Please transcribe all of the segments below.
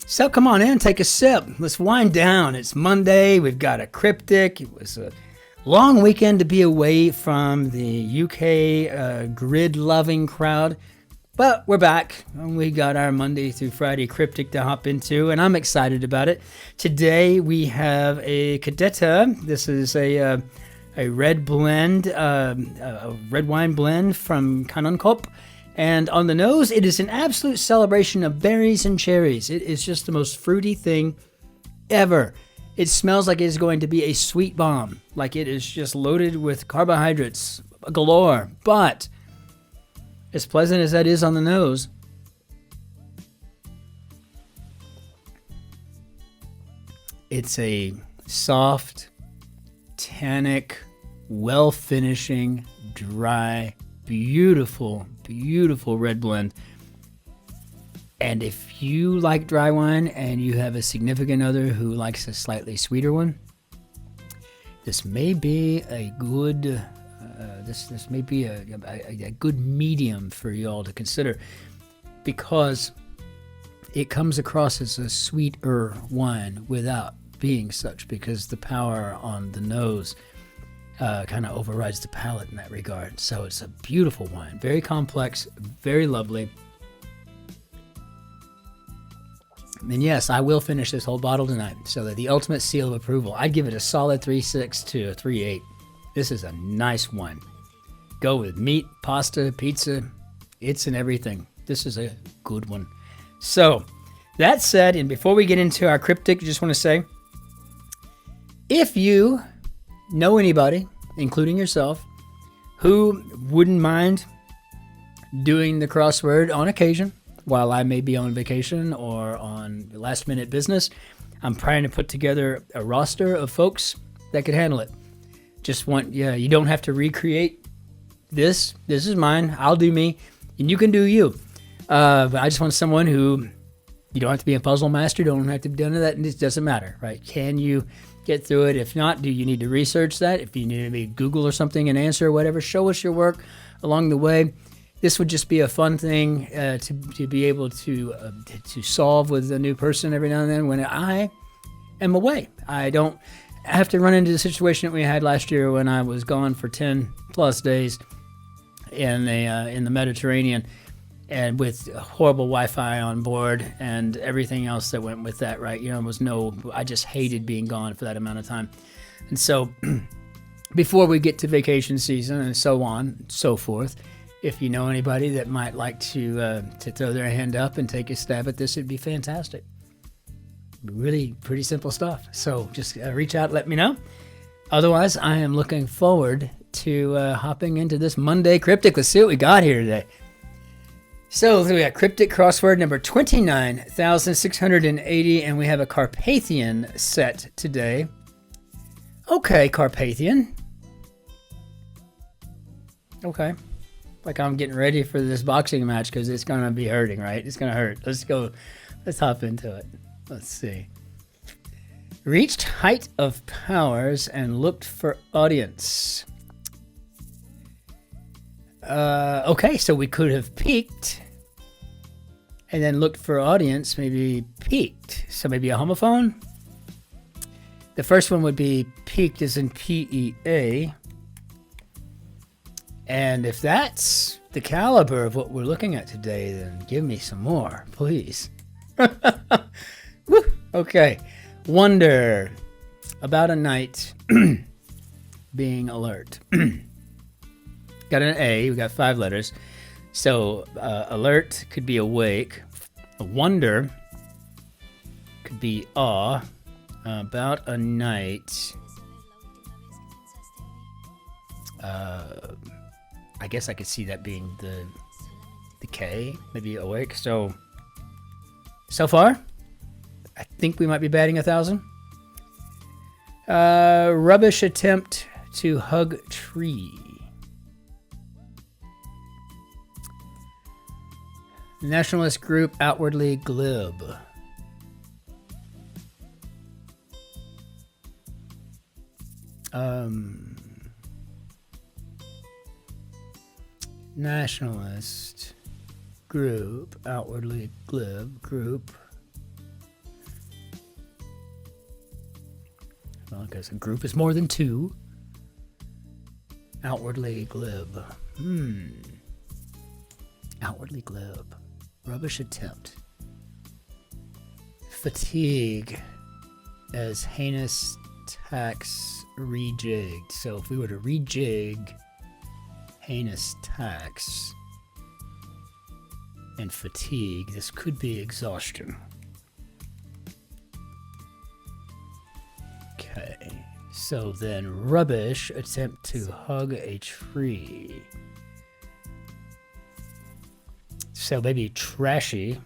So come on in, take a sip. Let's wind down. It's Monday. We've got a Cryptic. It was a long weekend to be away from the UK grid-loving crowd. But we're back, and we got our Monday through Friday Cryptic to hop into, and I'm excited about it. Today we have a Cadetta. This is a red blend, a red wine blend from Cin-Cin. And on the nose, it is an absolute celebration of berries and cherries. It is just the most fruity thing ever. It smells like it is going to be a sweet bomb, like it is just loaded with carbohydrates galore. But as pleasant as that is on the nose, it's a soft, tannic, well-finishing, dry, beautiful red blend. And if you like dry wine and you have a significant other who likes a slightly sweeter one, this may be a good this may be a good medium for y'all to consider, because it comes across as a sweeter wine without being such, because the power on the nose kind of overrides the palate in that regard. So it's a beautiful wine, very complex, very lovely. And yes, I will finish this whole bottle tonight. So that the ultimate seal of approval, I'd give it a solid 3.6 to a 3.8. This is a nice wine. Go with meat, pasta, pizza. It's in everything. This is a good one. So that said, and before we get into our Cryptic, I just want to say, if you know anybody, including yourself, who wouldn't mind doing the crossword on occasion while I may be on vacation or on last minute business, I'm trying to put together a roster of folks that could handle it. You don't have to recreate this. This is mine. I'll do me, and you can do you. But I just want someone who, you don't have to be a puzzle master, don't have to do none of that, and it doesn't matter, right? Can you get through it? If not, do you need to research that? If you need to maybe Google or something and answer or whatever, show us your work along the way. This would just be a fun thing to be able to solve with a new person every now and then when I am away. I don't have to run into the situation that we had last year when I was gone for 10 plus days in the Mediterranean, and with horrible Wi-Fi on board and everything else that went with that, right? I just hated being gone for that amount of time. And so before we get to vacation season and so on and so forth, if you know anybody that might like to throw their hand up and take a stab at this, it'd be fantastic. Really pretty simple stuff. So just reach out, let me know. Otherwise, I am looking forward to hopping into this Monday Cryptic. Let's see what we got here today. So we got Cryptic Crossword number 29,680, and we have a Carpathian set today. Okay, Carpathian. Okay. Like I'm getting ready for this boxing match because it's going to be hurting, right? It's going to hurt. Let's go. Let's hop into it. Let's see. Reached height of powers and looked for audience. Okay, so we could have peaked and then looked for audience, maybe peaked. So maybe a homophone. The first one would be peaked as in P-E-A. And if that's the caliber of what we're looking at today, then give me some more, please. Woo! Okay. Wonder. About a night being alert. Got an A. We got 5 letters. So alert could be awake. A wonder could be awe. About a night. I guess I could see that being the K. Maybe awake. So far, I think we might be batting 1,000. Rubbish attempt to hug tree. Nationalist group outwardly glib. Nationalist group, outwardly glib, group. Well, I guess a group is more than two. Outwardly glib. Outwardly glib. Rubbish attempt. Fatigue as heinous tax rejigged. So if we were to rejig heinous tax and fatigue, this could be exhaustion. Okay, so then rubbish attempt to hug a tree. So maybe trashy.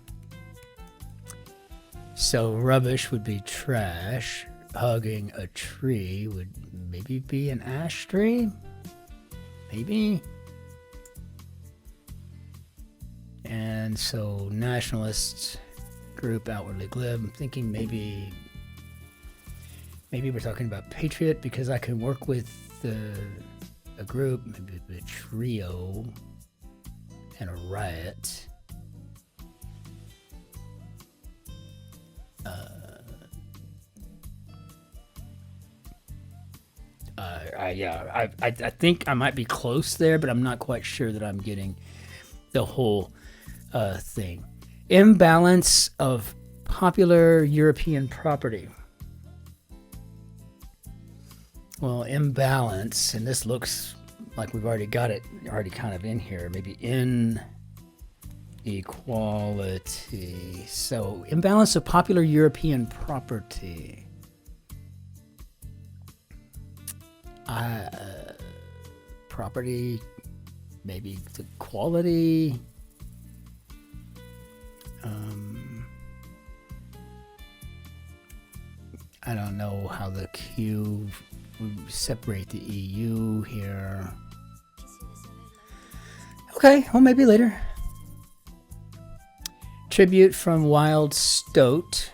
So rubbish would be trash. Hugging a tree would maybe be an ash tree? Maybe. And so nationalist group outwardly glib. I'm thinking maybe we're talking about patriot because I can work with a group, maybe a trio and a riot. I think I might be close there, but I'm not quite sure that I'm getting the whole thing. Imbalance of popular European property. Well, imbalance, and this looks like we've already got it already kind of in here. Maybe inequality. So imbalance of popular European property. Property, maybe the quality. I don't know how the Q would separate the EU here. Okay, well, maybe later. Tribute from Wild Stoat.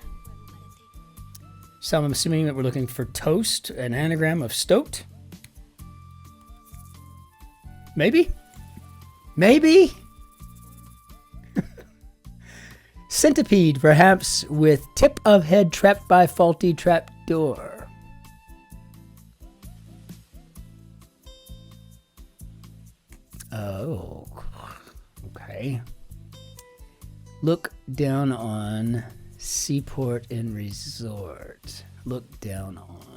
So I'm assuming that we're looking for toast, an anagram of stoat. Maybe? Maybe? Centipede, perhaps, with tip of head trapped by faulty trap door. Oh, okay. Look down on seaport and resort. Look down on.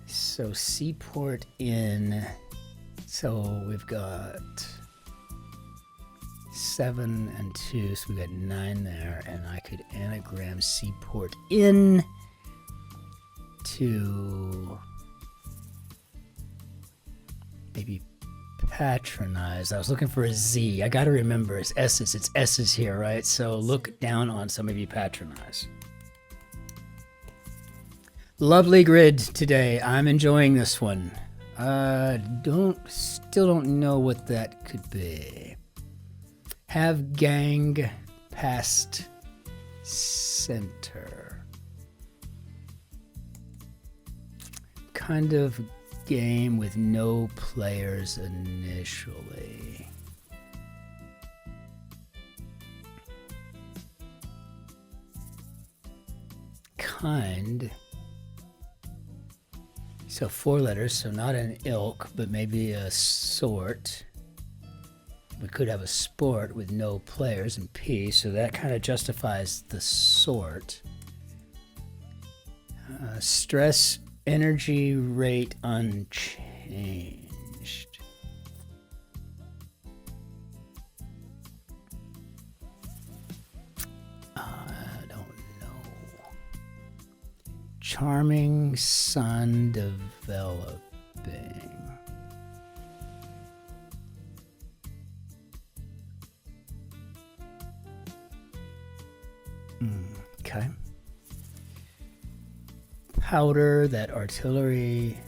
So seaport in, so we've got 7 and 2, so we got 9 there, and I could anagram seaport in to maybe patronize. I was looking for a Z. I got to remember it's S's. It's S's here, right? So look down on, so maybe patronize. Lovely grid today. I'm enjoying this one. Still don't know what that could be. Have gang past center. Kind of game with no players initially. Kind. So 4 letters, so not an ilk, but maybe a sort. We could have a sport with no players and P, so that kind of justifies the sort. Stress energy rate unchanged. I don't know. Charming sun developing. Okay. Powder that artillery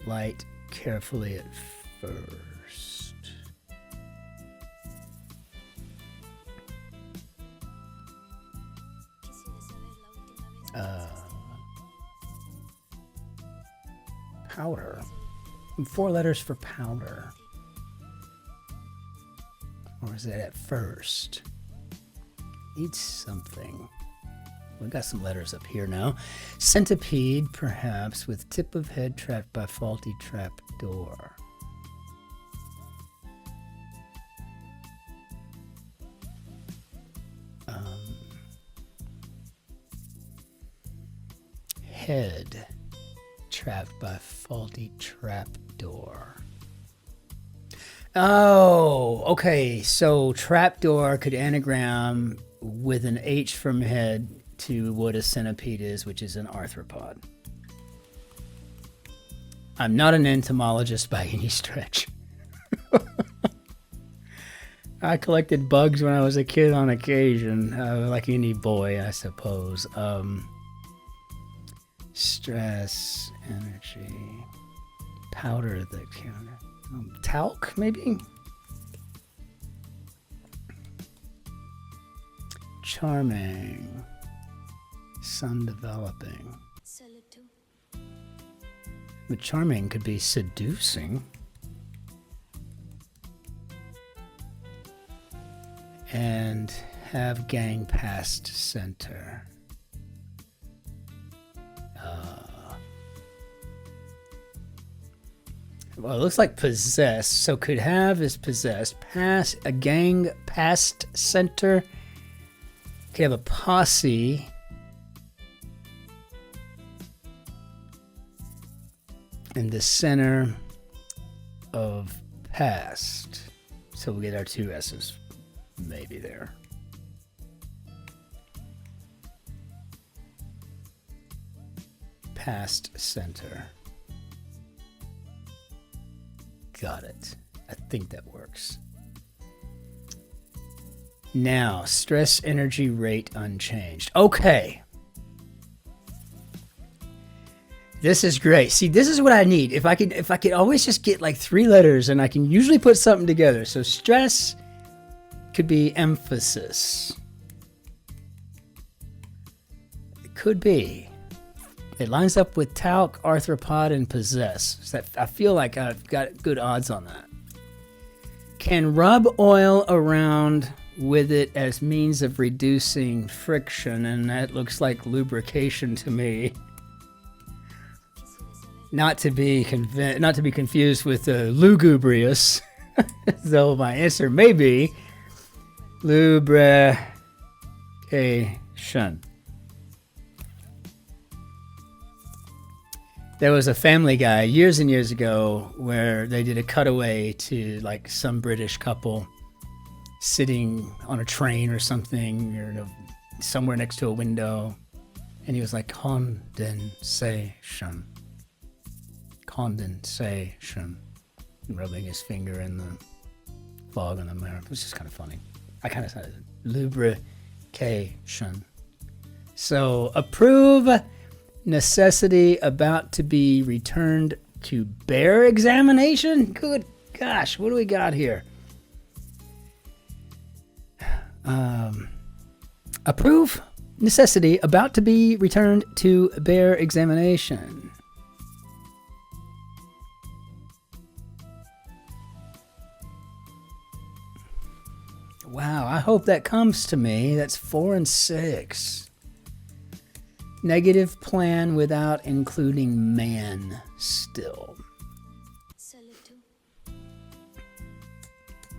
light carefully at first. Powder. 4 letters for powder. Or is it at first? Needs something. We got some letters up here now. Centipede, perhaps, with tip of head trapped by faulty trap door. Head trapped by faulty trap door. Oh, okay. So trapdoor could anagram with an H from head to what a centipede is, which is an arthropod. I'm not an entomologist by any stretch. I collected bugs when I was a kid on occasion, like any boy, I suppose. Stress, energy, powder that can... talc, maybe? Charming. Sun developing. But charming could be seducing. And have gang past center. Well, it looks like possess. So could have is possessed. Pass, a gang past center. Could have a posse. In the center of past. So we'll get our 2 S's maybe there. Past center. Got it. I think that works. Now, stress energy rate unchanged. Okay. This is great. See, this is what I need. If I could always just get like 3 letters and I can usually put something together. So stress could be emphasis. It could be. It lines up with talc, arthropod, and possess. So I feel like I've got good odds on that. Can rub oil around with it as means of reducing friction, and that looks like lubrication to me. Not to be confused with lugubrious, though my answer may be lubrication. There was a Family Guy years and years ago where they did a cutaway to like some British couple sitting on a train or something, or somewhere next to a window, and he was like, condensation, rubbing his finger in the fog on the mirror. It was just kind of funny. I kind of said lubrication. So approve. Necessity about to be returned to bear examination? Good gosh, what do we got here? Approve. Necessity about to be returned to bear examination. Wow, I hope that comes to me. That's 4 and 6. Negative plan without including man still.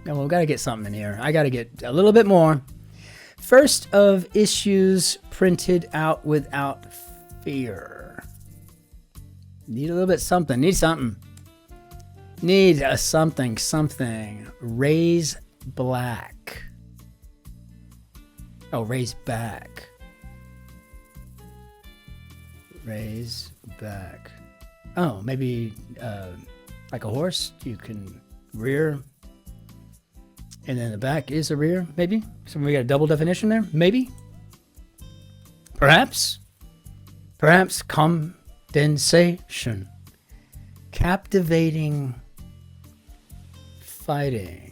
Now, we've got to get something in here. I got to get a little bit more. First of issues printed out without fear. Need a little bit something. Need something. Need a something. Raise black. Oh, raise back. Raise back. Oh, maybe like a horse, you can rear, and then the back is a rear, maybe? So we got a double definition there, maybe? Perhaps condensation. Captivating fighting.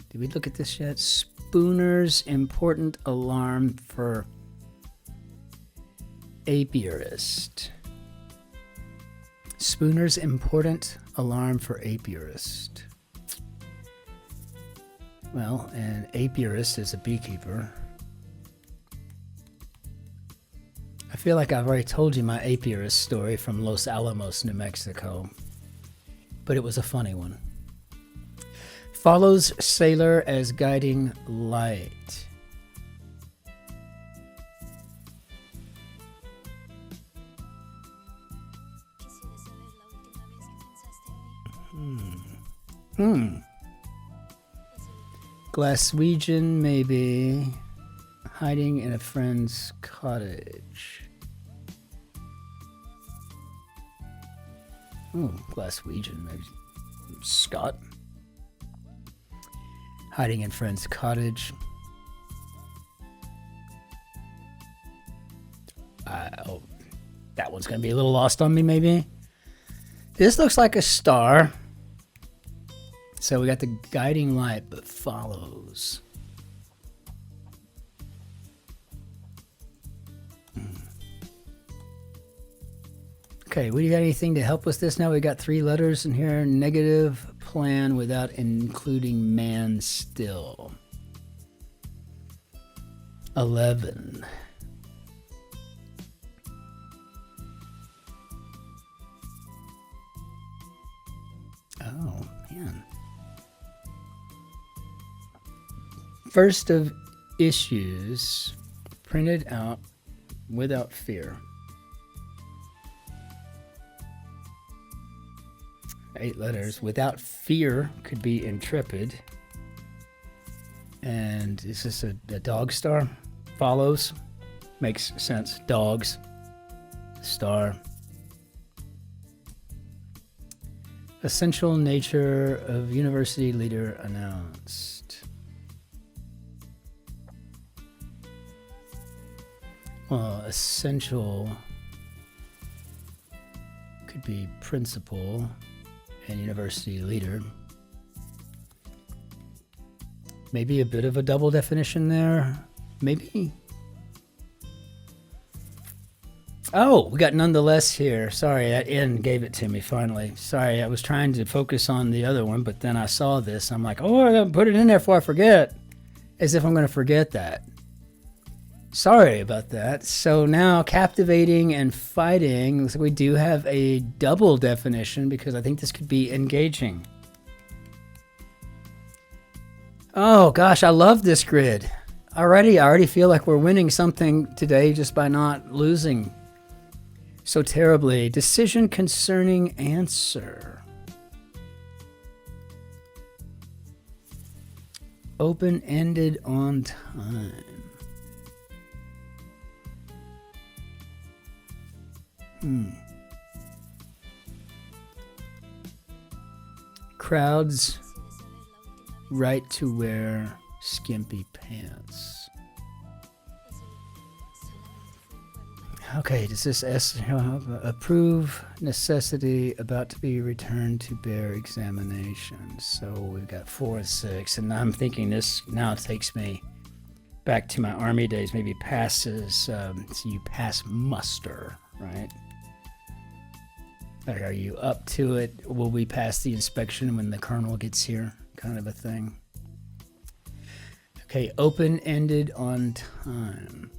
Did we look at this yet? Spooner's important alarm for apiarist. Spooner's important alarm for apiarist. Well, an apiarist is a beekeeper. I feel like I've already told you my apiarist story from Los Alamos, New Mexico, but it was a funny one. Follows sailor as guiding light. Glaswegian, maybe. Hiding in a friend's cottage. Oh, Glaswegian, maybe. Scott. Hiding in friend's cottage. Oh, that one's going to be a little lost on me, maybe. This looks like a star. So we got the guiding light, but follows. Okay, we got anything to help with this now? We got 3 letters in here. Negative plan without including man still. 11. Oh, man. First of issues, printed out without fear. 8 letters. Without fear could be intrepid. And is this a dog star? Follows. Makes sense. Dogs. Star. Essential nature of university leader announced. Well, essential could be principal and university leader. Maybe a bit of a double definition there. Maybe. Oh, we got nonetheless here. Sorry, that N gave it to me finally. Sorry, I was trying to focus on the other one, but then I saw this. I'm like, oh, I gotta put it in there before I forget. As if I'm going to forget that. Sorry about that. So now captivating and fighting. Looks like we do have a double definition because I think this could be engaging. Oh gosh, I love this grid. I already feel like we're winning something today just by not losing so terribly. Decision concerning answer. Open-ended on time. Crowds right to wear skimpy pants. Okay, does this approve necessity about to be returned to bear examination? So we've got 4 and 6, and I'm thinking this now takes me back to my army days. Maybe passes, so you pass muster, right? Like, are you up to it? Will we pass the inspection when the colonel gets here? Kind of a thing. Okay, open-ended on time.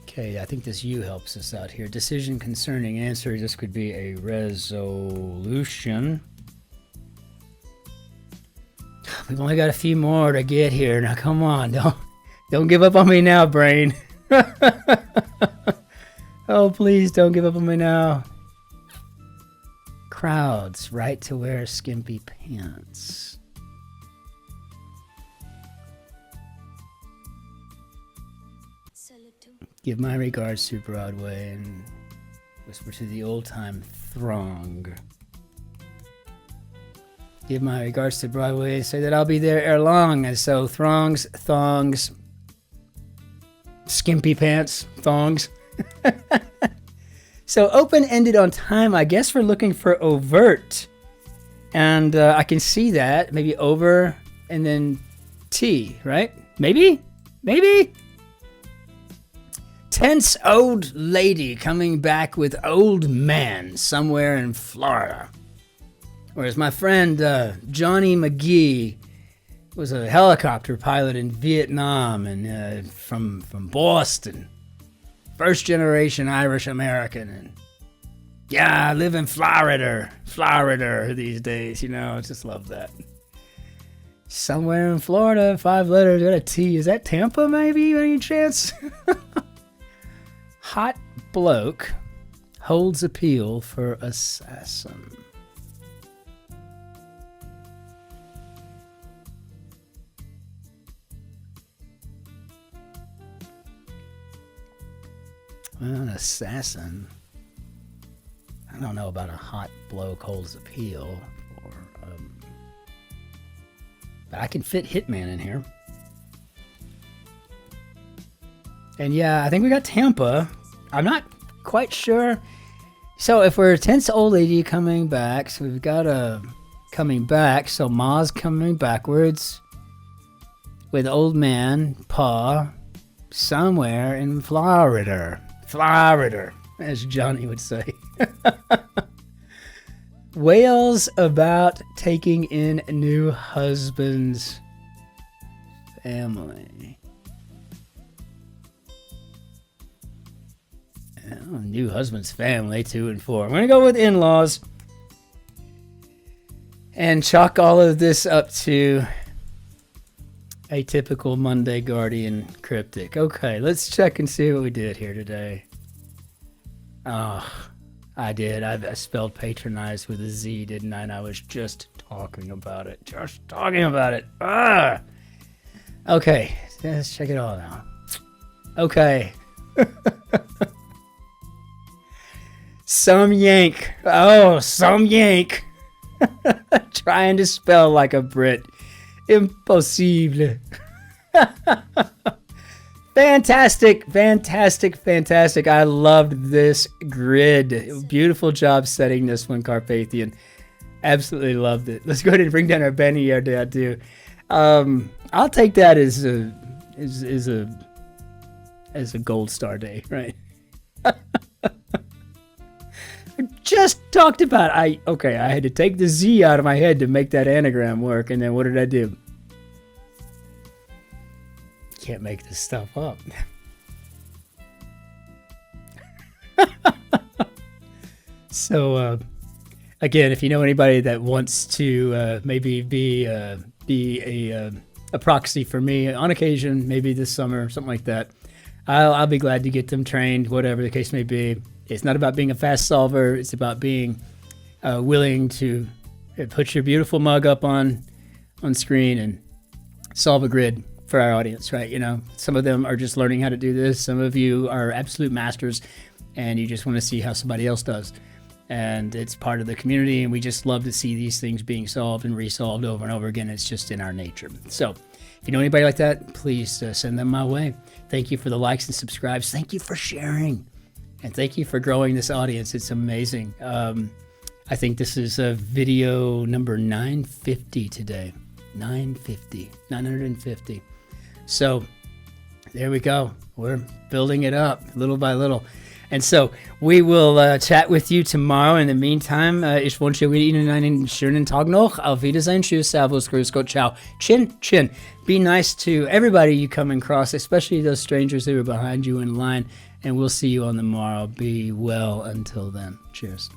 Okay, I think this U helps us out here. Decision concerning answer. This could be a resolution. We've only got a few more to get here. Now, come on. Don't give up on me now, brain. Oh, please don't give up on me now. Crowds, right to wear skimpy pants. Give my regards to Broadway and whisper to the old-time throng. Give my regards to Broadway and say that I'll be there ere long. And so throngs, thongs, skimpy pants, thongs. So open-ended on time, I guess we're looking for overt. And I can see that. Maybe over and then T, right? Maybe? Maybe? Tense old lady coming back with old man somewhere in Florida. Whereas my friend Johnny McGee was a helicopter pilot in Vietnam and from Boston. First generation Irish American. And yeah, I live in Florida these days, you know, I just love that. Somewhere in Florida, 5 letters, got a T. Is that Tampa maybe, any chance? Hot bloke holds appeal for assassin. Well, an assassin. I don't know about a hot bloke holds appeal. But I can fit hitman in here. And yeah, I think we got Tampa. I'm not quite sure. So if we're a tense old lady coming back, so we've got a coming back. So Ma's coming backwards with old man, Pa, somewhere in Florida. Florida, as Johnny would say. Wails about taking in new husband's family. Oh, new husband's family, 2 and 4. I'm going to go with in-laws. And chalk all of this up to a typical Monday Guardian cryptic. Okay, let's check and see what we did here today. Oh, I did. I spelled patronize with a Z, didn't I? And I was just talking about it. Ah! Okay, let's check it all out. Okay. Some Yank. Oh, some Yank. Trying to spell like a Brit. Impossible. Fantastic. I loved this grid. Beautiful job setting this one, Carpathian. Absolutely loved it. Let's go ahead and bring down our Benny here too. I'll take that as a gold star day, right? I just talked about I had to take the Z out of my head to make that anagram work, and then what did I do? Can't make this stuff up. So again, if you know anybody that wants to maybe be a proxy for me on occasion, maybe this summer, something like that, I'll be glad to get them trained, whatever the case may be. It's not about being a fast solver. It's about being willing to put your beautiful mug up on screen and solve a grid for our audience, right? You know, some of them are just learning how to do this. Some of you are absolute masters and you just want to see how somebody else does. And it's part of the community, and we just love to see these things being solved and resolved over and over again. It's just in our nature. So if you know anybody like that, please send them my way. Thank you for the likes and subscribes. Thank you for sharing. And thank you for growing this audience. It's amazing. I think this is video number 950 today. 950. So there we go. We're building it up little by little. And so we will chat with you tomorrow. In the meantime, ich wünsche Ihnen einen schönen Tag noch. Auf Wiedersehen. Tschüss, Servus, Grüß Gott, ciao. Cin-Cin. Be nice to everybody you come across, especially those strangers who are behind you in line. And we'll see you on the morrow. Be well until then. Cheers.